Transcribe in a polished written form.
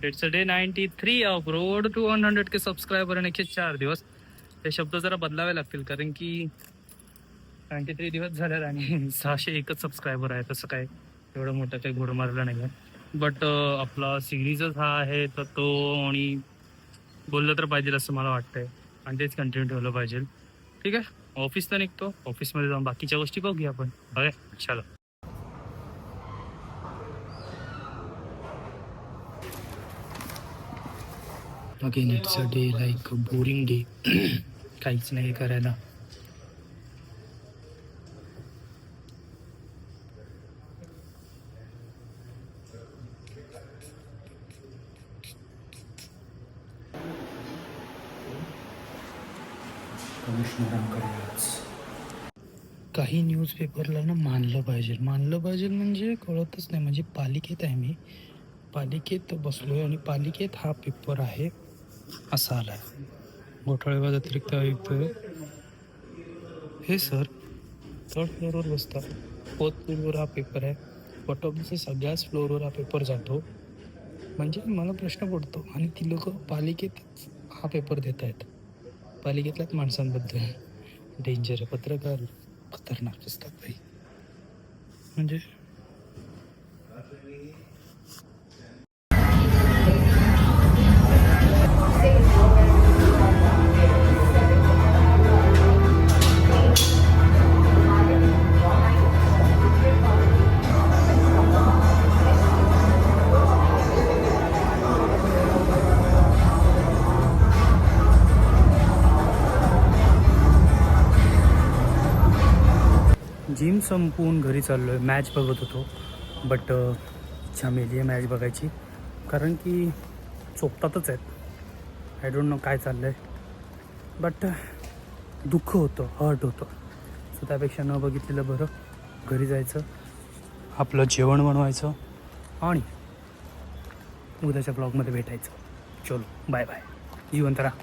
It's day 93 of road to 100K subscriber आणि 4 दिवस. हे शब्द जरा बदलावे लागतील कारण की 93 दिवस झाले आणि 601 सबस्क्रायबर आहे. तसं काय एवढं मोठं काही घोडं मारलं नाही आहे. बट आपला सिरीजच हा आहे तर तो आणि बोललं तर पाहिजे असं मला वाटतंय आणि तेच कंटिन्यू ठेवलं पाहिजे. ठीक आहे, ऑफिसला निघतो. ऑफिसमध्ये जाऊन बाकीच्या गोष्टी बघूया आपण. बघा चला. Again it's a day like boring day. काहीच नाही करायला. काही न्यूजपेपरला ना मानलं पाहिजे म्हणजे कळतच नाही. म्हणजे पालिकेत आहे मी, पालिकेत बसलोय आणि पालिकेत हा पेपर आहे असा आला आहे. घोटाळेबाज अतिरिक्त आयुक्त हे सर थर्ड फ्लोअरवर बसतात. फोर्थ फ्लोअरवर हा पेपर आहे. बॉटॉपच्या सगळ्याच फ्लोअरवर हा पेपर जातो. म्हणजे मला प्रश्न पडतो आणि ती लोक पालिकेत हा पेपर देत आहेत. पालिकेतल्याच माणसांबद्दल डेंजर आहे. पत्रकार खतरनाक असतात भाई. म्हणजे जिम संपवून घरी चाललो आहे. मॅच बघत होतो बट इच्छा मेली आहे मॅच बघायची कारण की चोपतातच आहेत. आय डोंट नो काय चाललं आहे बट दुःख होतं, हर्ट होतं. सो त्यापेक्षा न बघितलेलं बरं. घरी जायचं, आपलं जेवण बनवायचं आणि उद्याच्या ब्लॉगमध्ये भेटायचं. चलो बाय बाय. जीवंत राहा.